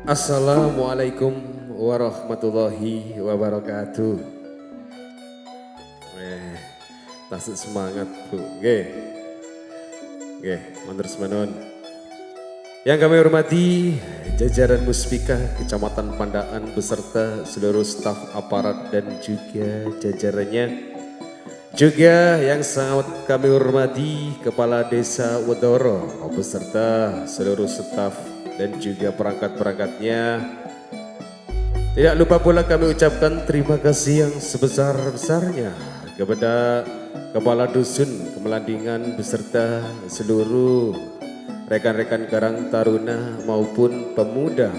Assalamualaikum warahmatullahi wabarakatuh. Tasik semangat Bu. Mantur semenon. Yang kami hormati jajaran Muspika Kecamatan Pandaan beserta seluruh staf aparat dan juga jajarannya. Juga yang sangat kami hormati Kepala Desa Wedoro beserta seluruh staf dan juga perangkat-perangkatnya. Tidak lupa pula kami ucapkan terima kasih yang sebesar-besarnya kepada Kepala Dusun Kemelandingan beserta seluruh rekan-rekan Karang Taruna maupun pemuda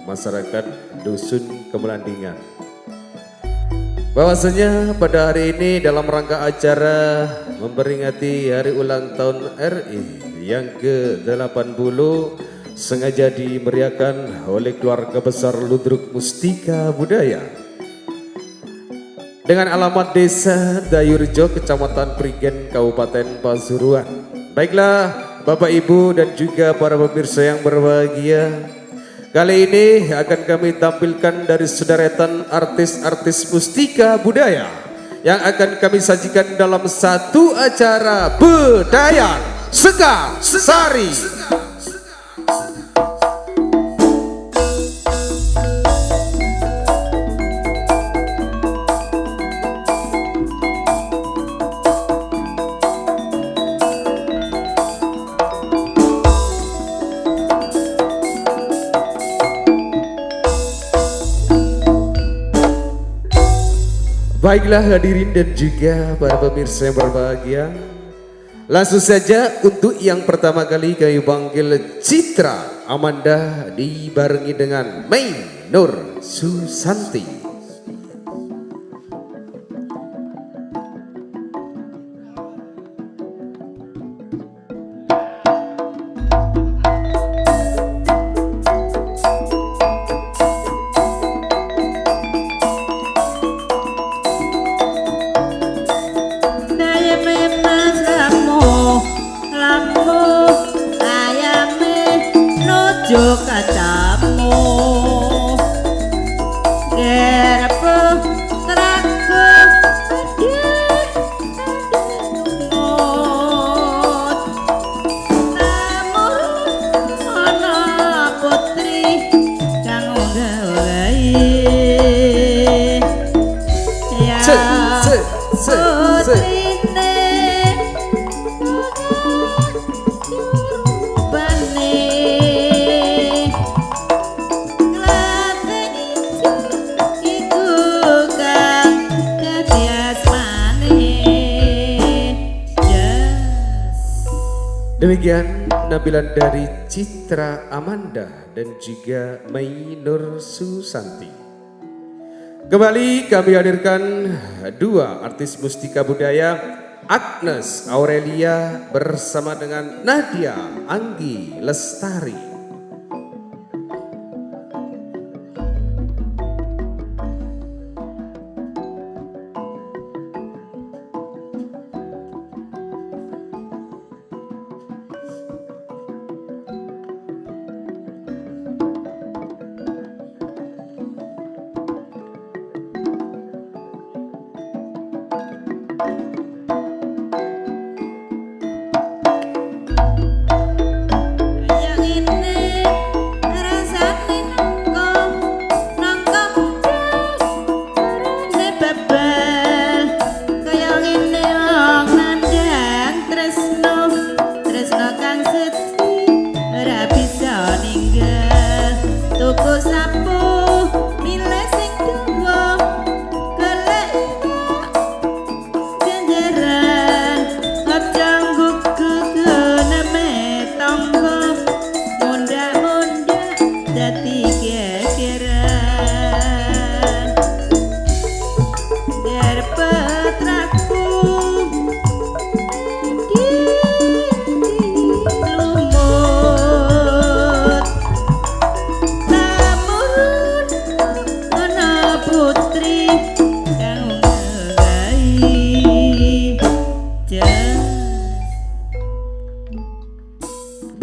masyarakat Dusun Kemelandingan. Bahwasanya pada hari ini dalam rangka acara memperingati hari ulang tahun RI yang ke-80 sengaja dimeriahkan oleh keluarga besar Ludruk Mustika Budaya dengan alamat Desa Dayurjo, Kecamatan Prigen, Kabupaten Pasuruan. Baiklah Bapak Ibu dan juga para pemirsa yang berbahagia, kali ini akan kami tampilkan dari sederetan artis-artis Mustika Budaya yang akan kami sajikan dalam satu acara Bedayan Sekar Sari. Baiklah hadirin dan juga para pemirsa yang berbahagia, langsung saja untuk yang pertama kali kami panggil Citra Amanda dibarengi dengan Mei Nur Susanti. Katamu gerpo traku mot namun ana putri kang gawe ya putrine Demikian penampilan dari Citra Amanda dan juga Mei Nur Susanti. Kembali kami hadirkan dua artis Mustika Budaya, Agnes Aurelia bersama dengan Nadia Anggi Lestari. yang ini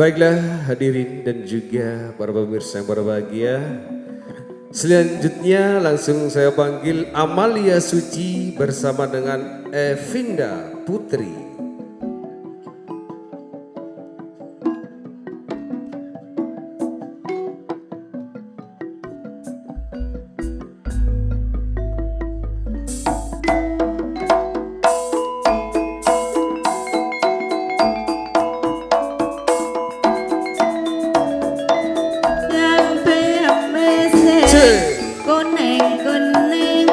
Baiklah hadirin dan juga para pemirsa yang berbahagia. Selanjutnya langsung saya panggil Amalia Suci bersama dengan Evinda Putri. Kuning-kuning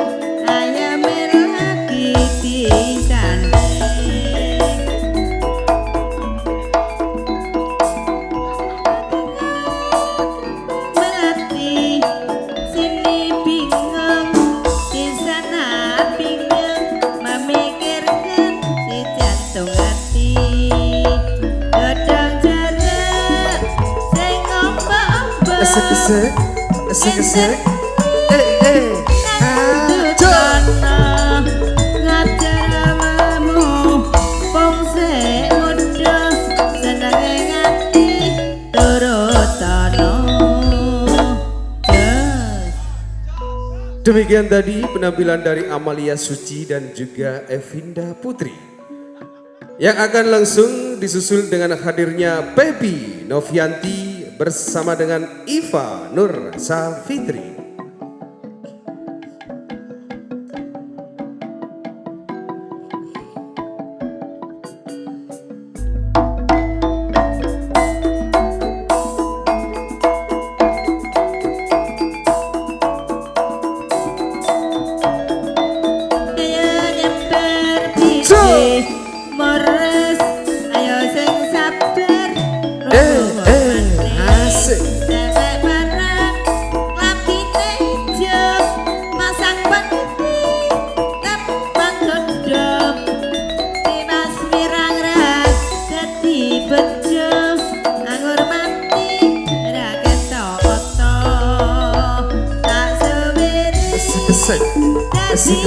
ayam lagi disanding melati sini bingung di sana bingung memikirkan si jantung hati gedang jarak sing ombak-ombak Esek-esek Demikian tadi penampilan dari Amalia Suci dan juga Evinda Putri. Yang akan langsung disusul dengan hadirnya Baby Novianti bersama dengan Iva Nur Safitri. Mores, ayo sing sabar. Asik. Dewek barang, lambine ijo, masang peniti, kembang godhong. Dimas wirang-rang, dadi bejo, anggur mati, ra ketok oto. Tak suwiri, Esek-esek. dadi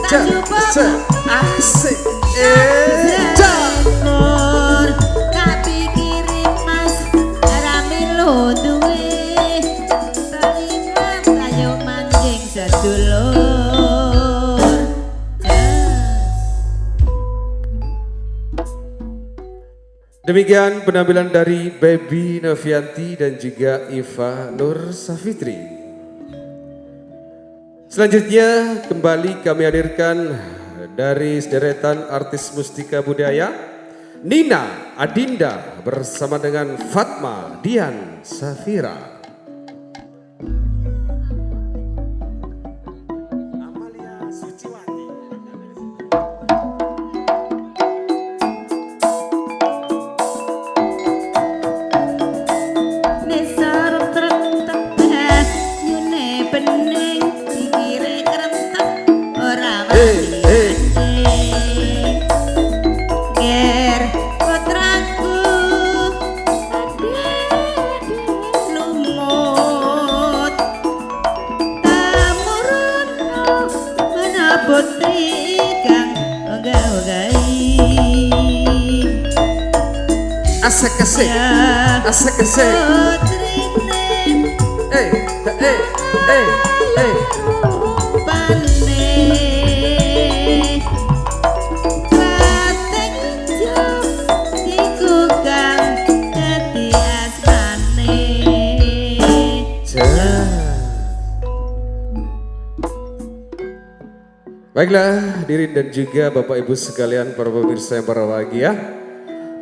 salame. Asik. Syukur tak pikirin mas Ramilo duwe Saliman ayo mancing sedulur. Demikian penampilan dari Baby Novianti dan juga Iva Nur Safitri. Selanjutnya kembali kami hadirkan dari sederetan artis mustika budaya Nina Adinda bersama dengan Fatma Dian Safira. Amalia Suciwati. Nesar tertebak nyune bening pikire kerentek ora mati. Ger putraku lumut tamurono mana putri kang ogah-ogahi. Asik-asik. Asik-asik. Baiklah, hadirin dan juga Bapak Ibu sekalian para pemirsa yang berbahagia.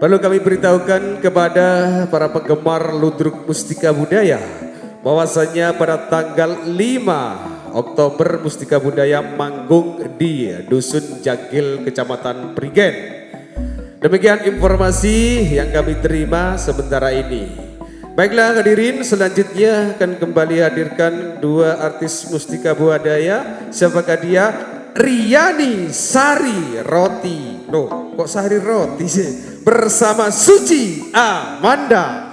Perlu kami beritahukan kepada para penggemar ludruk mustika budaya bahwasanya pada tanggal 5 Oktober Mustika Budaya manggung di Dusun Jagil, Kecamatan Prigen. Demikian informasi yang kami terima sementara ini. Baiklah hadirin, selanjutnya akan kembali hadirkan dua artis mustika budaya. Siapakah dia? Riani Sari Roti. Loh, kok Sari Roti sih? Bersama Suci Amanda.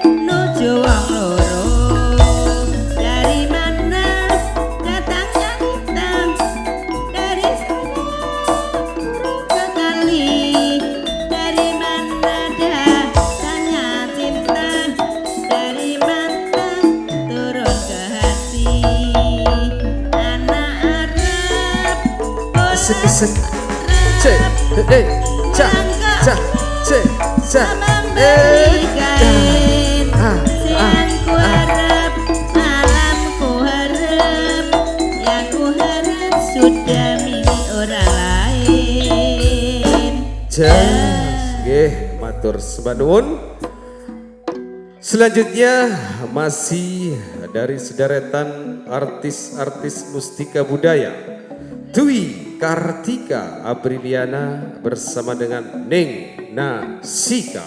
nuju wong loro. Dari mana datangnya bintang? Dari sana burung ke kali. Dari mana datangnya cinta? Dari mata turun ke hati. Anak Arab Kesek-kesek. Cek. Ca. Ca. Cek. Ca. memberi kain. Ah. Yang ku harap, malam ku harap, yang ku harap sudah milik orang lain. Jas, nggih, matur sebanun. Selanjutnya masih dari sederetan artis-artis mustika budaya. Dwi Kartika Apriliana bersama dengan Ning Nasika.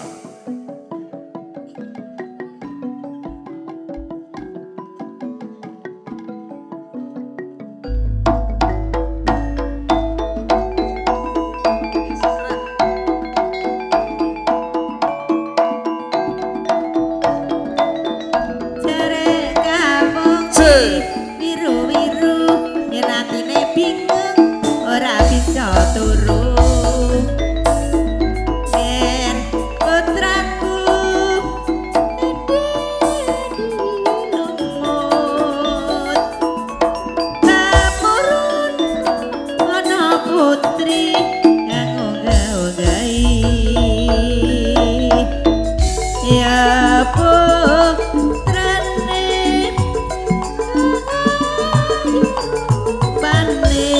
Jare kampung Cek. biru-biru, yen atine bingung ora bisa turu. Ger putraku lumut, kapurun ana putri kang onggah-onggahi. Ya putrane pane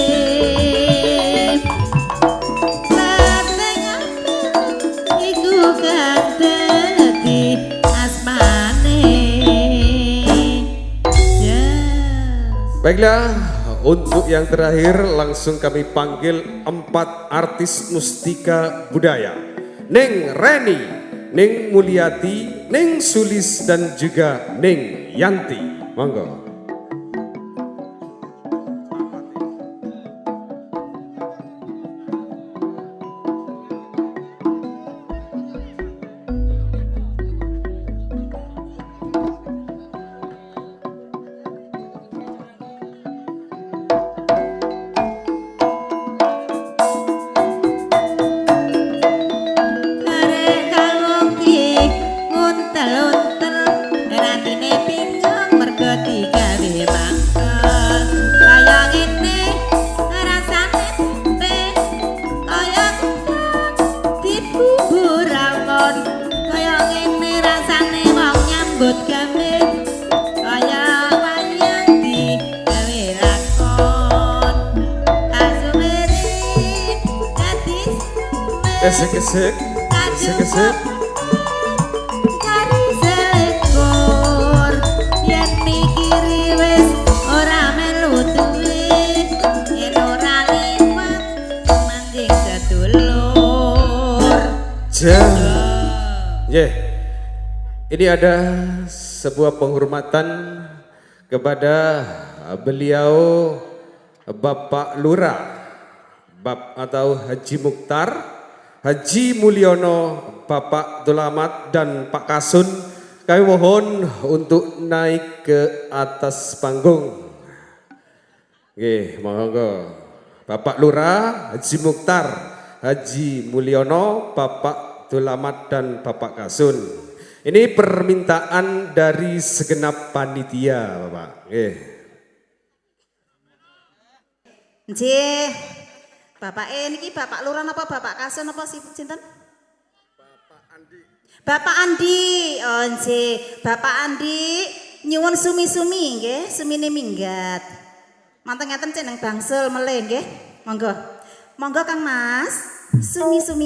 lateng iku kang dadi asmane. Yes. Baiklah, untuk yang terakhir langsung kami panggil 4 artis mustika budaya. Ning Reni, Ning Mulyati, Ning Sulis dan juga Ning Yanti. Monggo. Arek kanggo piye nguntel-untel ratine bingung mergo digawe mangkel. Kaya ngene rasane tempe, kaya dibubur rawon. Kaya ngene rasane wong nyambut gawe, kaya wayang digawe lakon. Asumeri dadi Esek-esek, esek-esek. cari selekor yen mikiri wis ora melu duwe, yen ora liwat manjing sedulur. Yeah. Ini ada sebuah penghormatan kepada beliau Bapak Lurah atau Haji Mukhtar, Haji Mulyono, Bapak Dulamat dan Pak Kasun. Kami mohon untuk naik ke atas panggung. Nggih, monggo. Bapak Lurah, Haji Mukhtar, Haji Mulyono, Bapak Dulamat dan Bapak Kasun. Ini permintaan dari segenap panitia, Bapak. Nggih. Nggih. Bapak niki Bapak Lurah apa Bapak Kasun apa sinten? Bapak Andi. Oh nggih, Bapak Andi nyuwun sumi-sumi nggih, sumine minggat. Manten ngeten ceneng bangsul meleh nggih. Monggo. Monggo Kang Mas, sumi-sumi.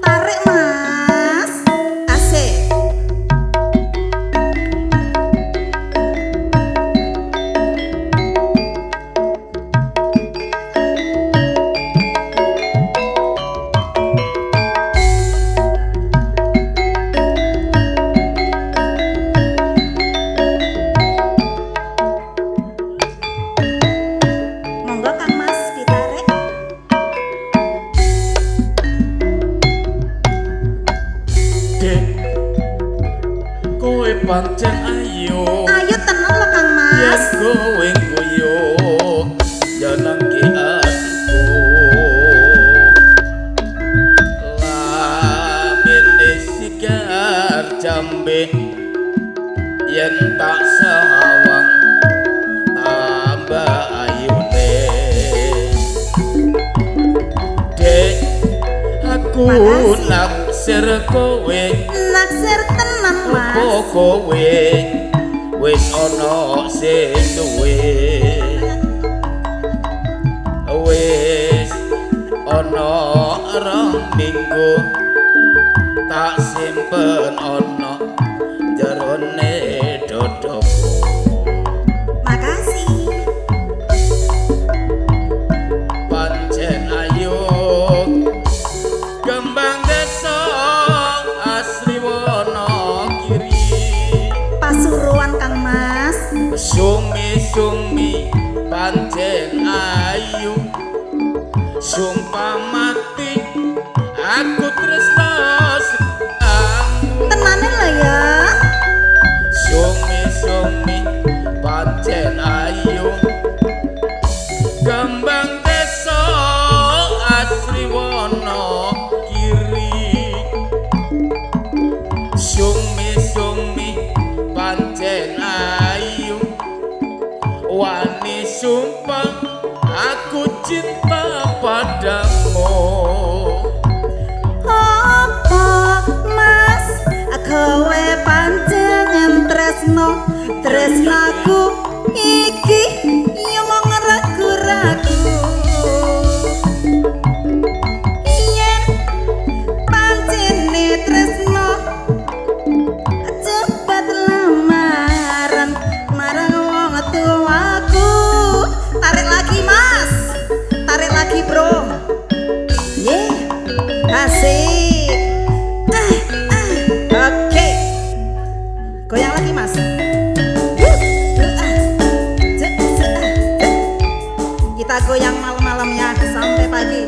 Tarik Mas. Asik. kowe pancen ayu Ayo tenan lo Kang Mas. yen kowe guyu jenengke atiku lamene sigar jambe yen tak sawang tambah ayune dek aku Makasih. naksir kowe Naksir tenan Mas. apa kowe wis ana sing duwe wis ana rong minggu tak simpen ana jerone dodokku Makasih. pancen ayu kembang desa asli Wonogiri Pasuruan Kang Mas. sumi-sumi pancen ayu sumpah mati aku tresno sekamu Tenane lah ya. sumi-sumi pancen ayu kembang desa asri Wonogiri sumi-sumi pancen ayu wani sumpah aku cinta padamu Apa Mas? Kowe pancen tresno tresnaku iki yo mong ragu-ragu. Yen pancene tresno cepet lamaran marang wong tuaku. Tarik lagi Mas. Tarik lagi bro. Yeah. Asik. Oke. Goyang lagi Mas. Kita goyang malam-malamnya sampai pagi.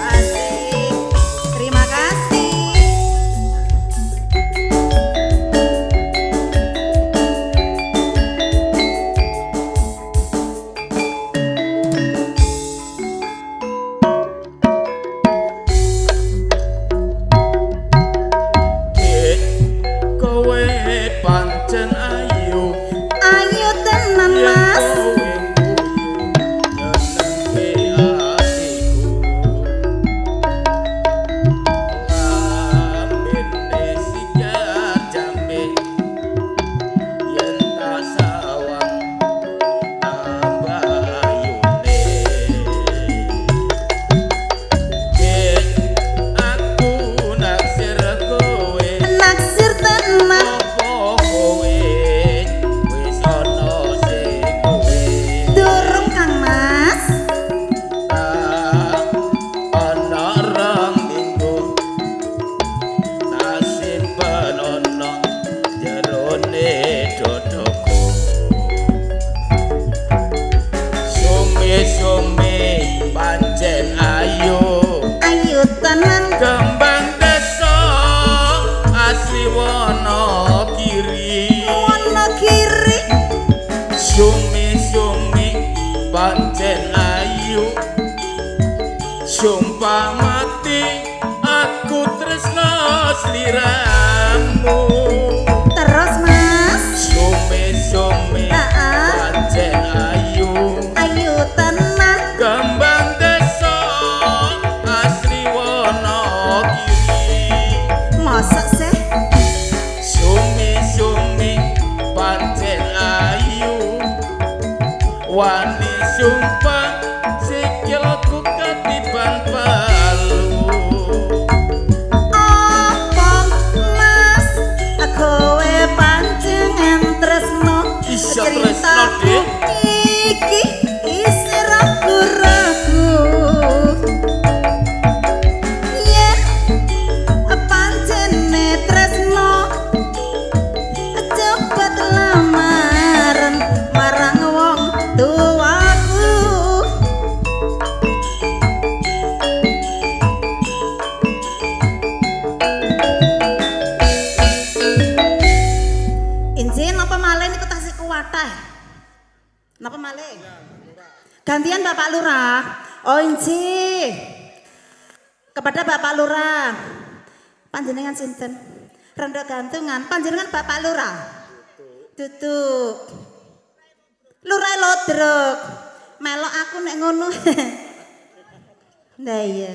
Asik. Terima kasih. Dek, kowe pancen ayu Ayo tenan yen Mas. kowe guyu jenengke atiku lambene sigar jambe yen tak sawang tambah ayune dek aku naksir kowe Naksir tenan. apa kowe wis ana sing duwe Durung Kang Mas. ana rong minggu tak simpen ana jerone dodokku sumi-sumi pancen ayu Ayo tenan. kembang desa asli Wonogiri Wonogiri. sumi-sumi pancen ayu sumpah mati aku tresno sliramu Terus Mas. sumi-sumi Ah. pancen ayu Ayo tenan. kembang desa asli Wonogiri Mosok sih. sumi-sumi pancen ayu wani sumpah sikilku ketiban palu Apa Mas? Kowe pancen tresno. Iso tresno, Ceritaku Dik. iki isi ragu-ragu. Yen pancene tresno cepet lamaran marang wong tuaku. kathah. Napa malih? Gantian Bapak Lurah. Oh injih. Kepada Bapak Lurah. Panjenengan sinten? Rondo gantungan. Panjenengan Bapak Lurah. Tutuk. Lurah Lodrok. Melok aku nek ngono. Nah iya.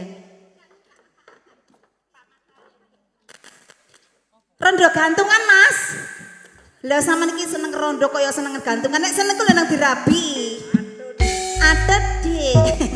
Rondo gantungan Mas. Lah sampean iki seneng rondo kaya seneng gantungan. Nek seneng ku nang dirabi. Adet Dik.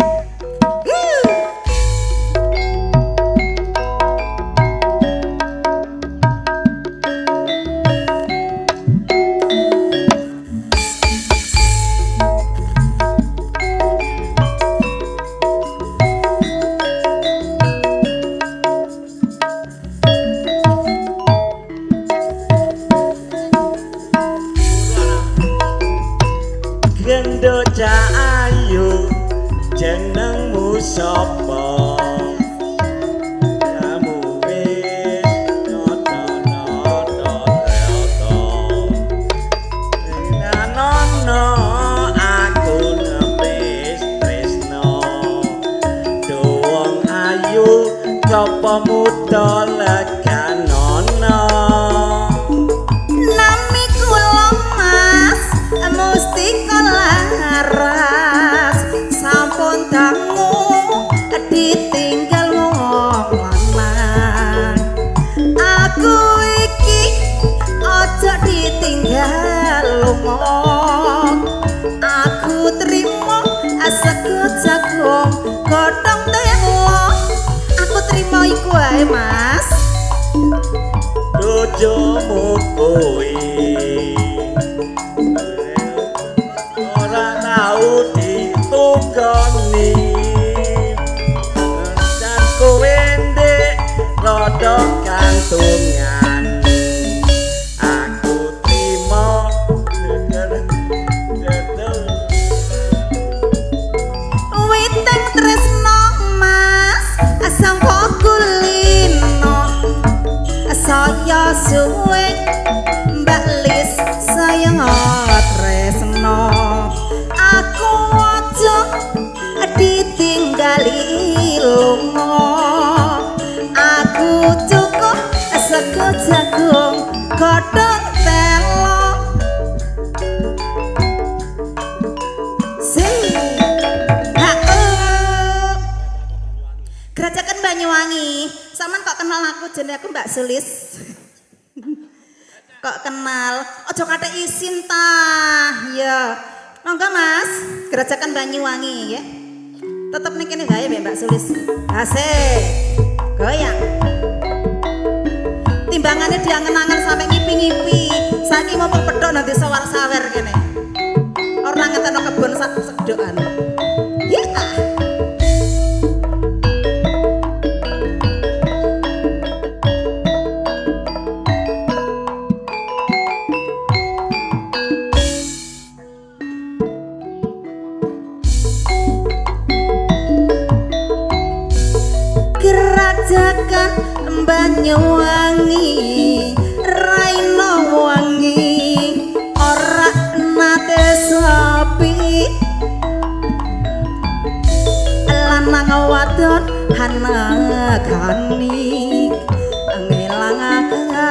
Gendo ayu jenengmu sapa kamu wis nata-nata nganono aku nepis tresno doang ayu sapa muda leganono Nami kula Mas mesti kelaras sampun dangu ditinggal wong lanang aku iki aja ditinggal lunga aku trimo sego jagung godhong telo aku trimo iku ae Mas bojomu kowe ora tau ditugoni dan kowe ndek rada gantungan aku trimo Witeng tresno Mas sangko kulino saya suwe Mbak Lis sayang tresno aku aja ditinggali lunga aku cukup sego jagung godhong telo Gerajakan Banyuwangi, sampean kok kenal aku jenenge aku Mbak Sulis. Kok kenal? Ojo kate isin tah. Ya. Monggo Mas, Gerajakan Banyuwangi ya. Tetep ning kene gawe Mbak Sulis. Asik. Goyang. Timbangannya diangen-angen sampai ngipi-ngipi. Saiki mau pedhok nang desa Warsawer kene. Ora ngeteno kebon sak sedokan. Ya. Gerajakan Banyuwangi raina wangi ora nate sepi lanang wadon hanagani ngilangaken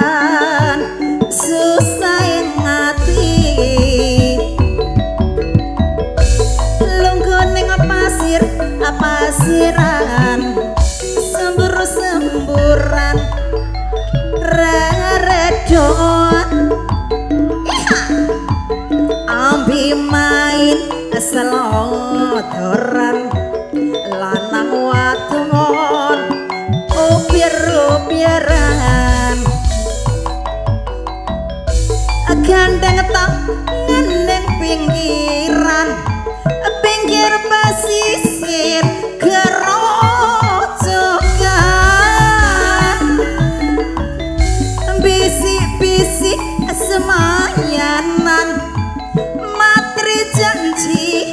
susah ngati lungguh pasir pasiran semburan redon ambi main selodoran lanang wadon upir-upiran gandeng tangan ning pinggiran pinggir pesisir bisik-bisik semayanan matri janji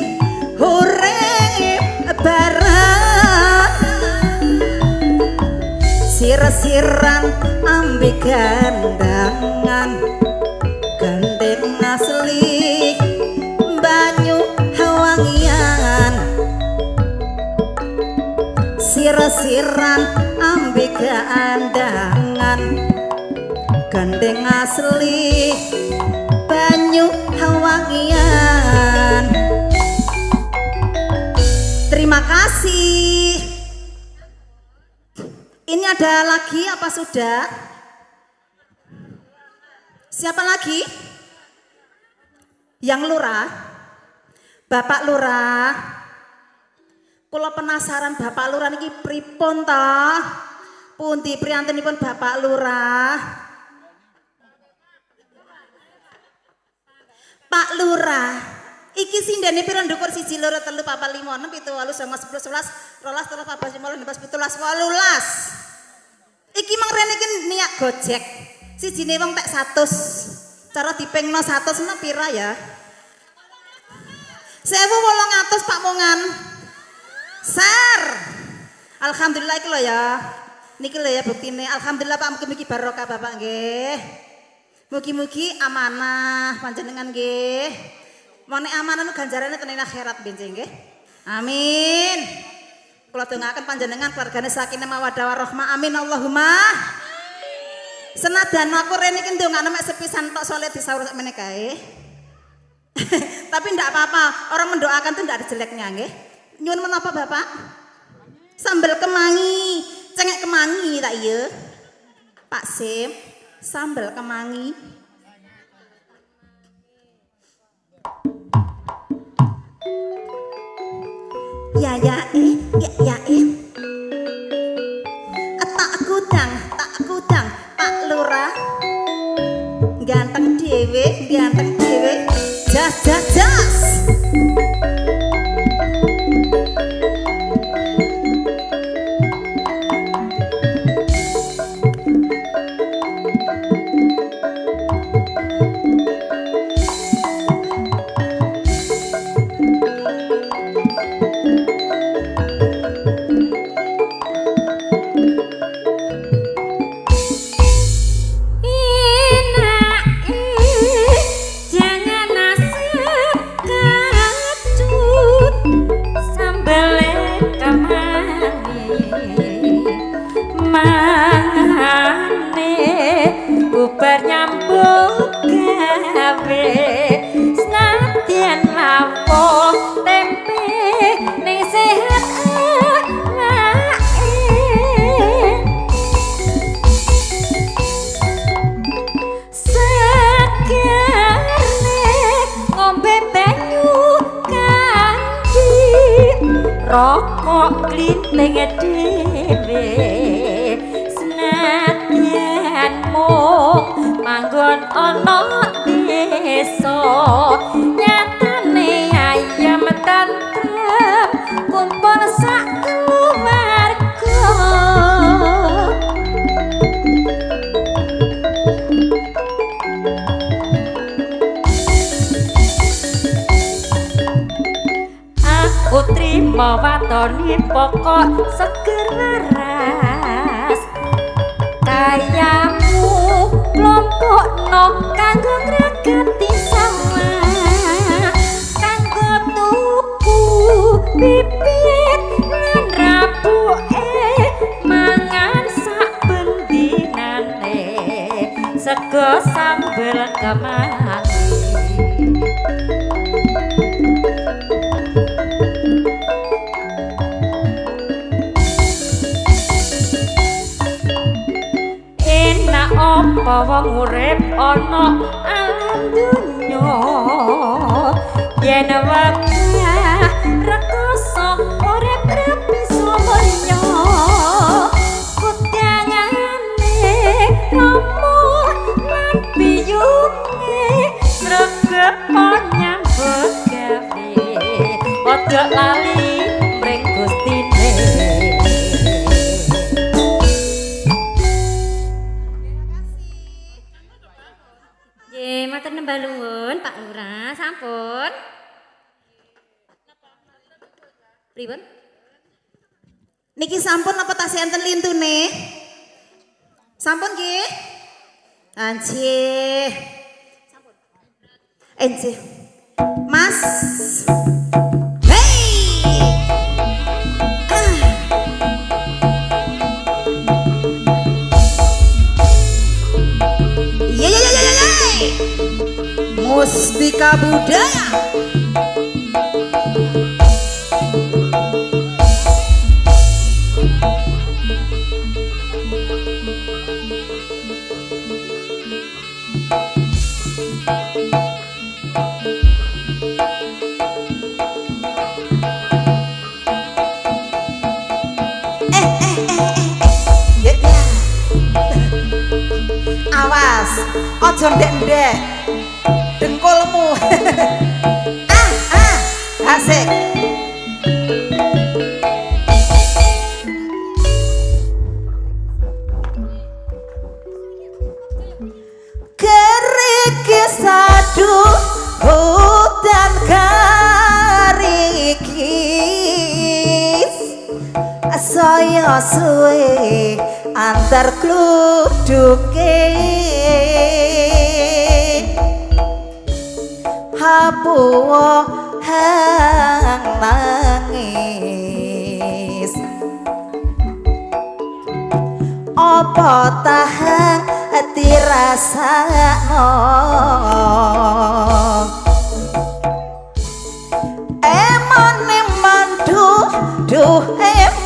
urip bareng sir-siran ambi gandangan gandeng asli plesiran ambek andangan gandeng asli banyu hawangian. Terima kasih. Ini ada lagi apa sudah? Siapa lagi? Yang lurah? Bapak lurah. Kula penasaran Bapak lurah niki pripun ta? Pundi priyantenipun Bapak lurah? Pak lurah, iki sindene pira ndukur 1 2 3 4 5 6 7 8 9 10 11 12 13 14 15 16 17 18. Iki mang rene iki niat gojek. Sijine wong tek 100. Cara dipengno 100 no pira ya? 1.800 Pak Mongan. Sar. Alhamdulillah iki lho ya. Niki lho ya buktine. Alhamdulillah Pak mugi-mugi barokah Bapak nggih. Mugi-mugi amanah panjenengan nggih. Mane amanah nu ganjarane teng akhirat benjing nggih. Amin. Kula dongaaken panjenengan keluargane sakinah mawaddah warahmah. Amin Allahumma. Senajan aku rene iki ndongakno mek sepisan tok soleh disaur sak meneh kae. Tapi ndak apa-apa, orang mendoakan itu ndak ada jeleknya nggih. Nyuwun menapa Bapak? Sambal kemangi, cengek kemangi tak iya. Pak Sim, sambal kemangi. Ya tak kudang Pak Lurah. Ganteng dhewe. Jas. Bubar nyambung gawe senadyan lapo tempe ning sehat anake segarne ngombe banyu kanthi rokok klinting dhewe senadyan mung manggon ana desa nyatane ayam tantrem kumpul sak keluarga. Aku trimo watoni pokok seger waras kayamu klompokno kanggo ngregeti sawah kanggo tuku bibit lan rabuke mangan sak bendinane sego sambel kemangi. Apa wong urip ana alam dunya yen wekah rekoso urip bisa mulya kutangane romo lan piyune sregep nyambut gawe ojo lali mring Gustine. Matur nembah nuwun Pak Lurah, sampun. Pripun? Niki sampun apa tasih enten lintune? Sampun nggih? Anjih. Sampun. Enjih. Mas. Hey! Mustika Budaya. Awas, ojo ndek-ndek dengkulmu. Asik. Kerikis aduh hutan karikis saya suwe antar kluduke hapuwo hang nangis apa tahan dirasakno eman duh eman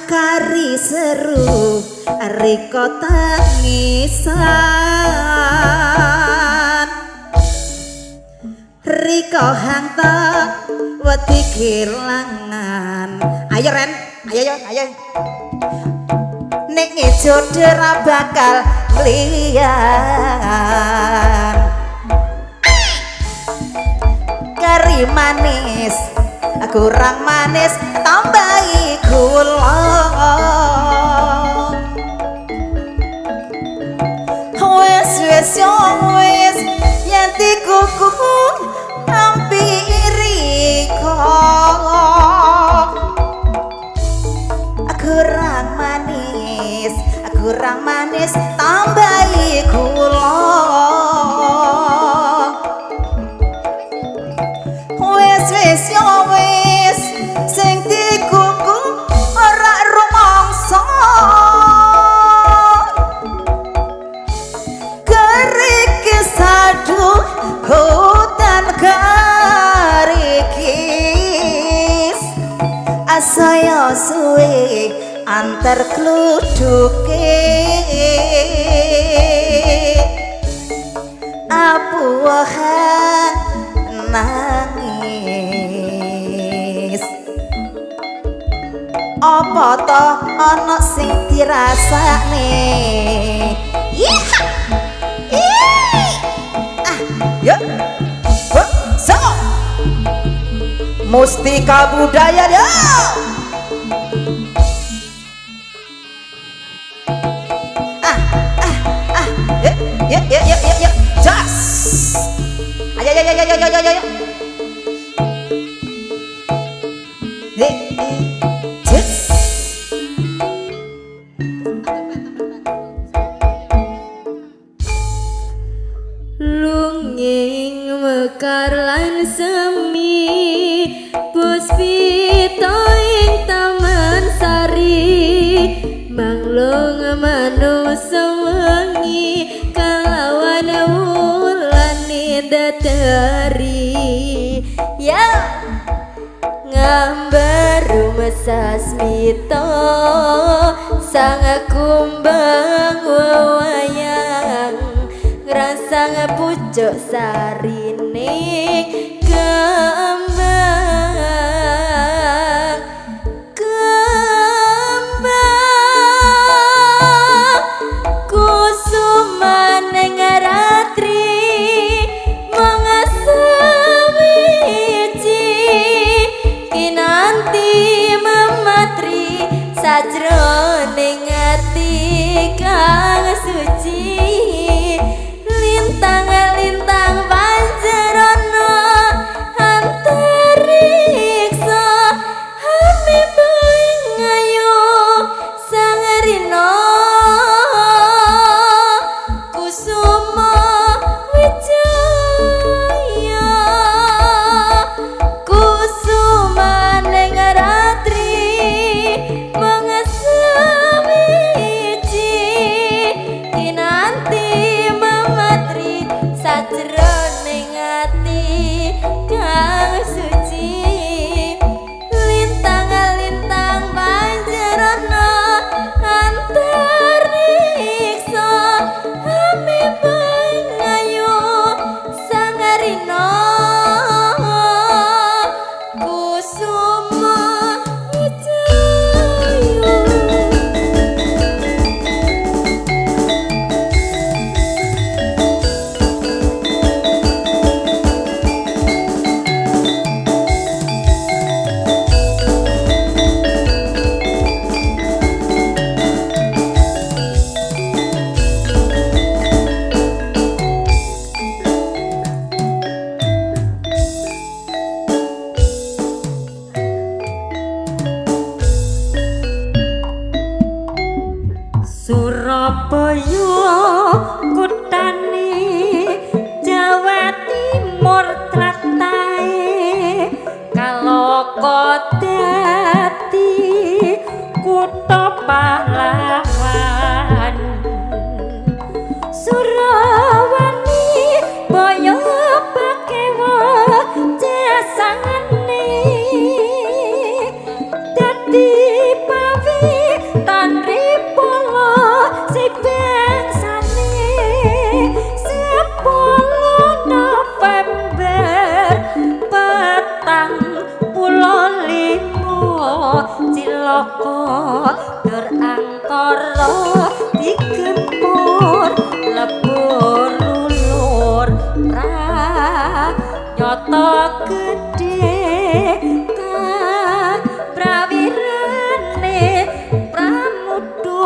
kari seru riko tangisan riko hangta wedi kelangan. Ayo Ren, ayo nek ngejode ra bakal liyan kari manis kurang manis tambahi gula wes yanti kuku hampiri kok kurang manis tambahi gula wes sing dikuku ora rumangsa kerikis aduh hutan karikis asaya suwe antar kluduke apuhan nangis apa to ana sing dirasakne ya so Mustika Budaya ya. Ya, jas. Ayo. Jas. Lunging mekar lan semi puspita ing taman sari manglung manusa wengi kalawan wulane datari ya ngambar mesasmita sang kumbang wewayang ngrasang pucuk sarine kusuman ing ratri mangasawiji kinanti mematri sajroning ati kang suci lintang-lintang panci Boyo kutani Jawa Timur tratae kaloka dadi kutha pahlawan Surawani Boyo Pakewa jasane dadi pawi tanri polo si bangsane 10 November petang pulo limo cilaka dur angkara digempur lebur lulur nyata gedhe prawirane pramudo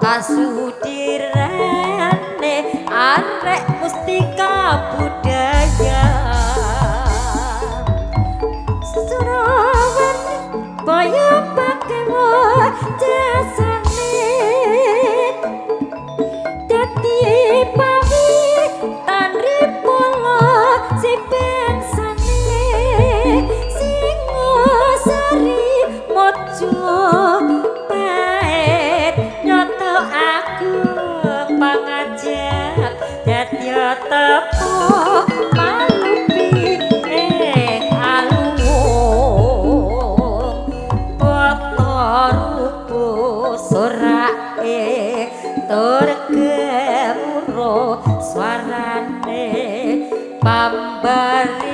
kasudirane arek mustika budaya Surawani Boyo Pakewa jasane dadi pawi tanri polo si bangsane Singosari mojo paet nyoto agung pangajak dadi tepo malupi alung boto rupo sorae tur gemuruh swarane pambari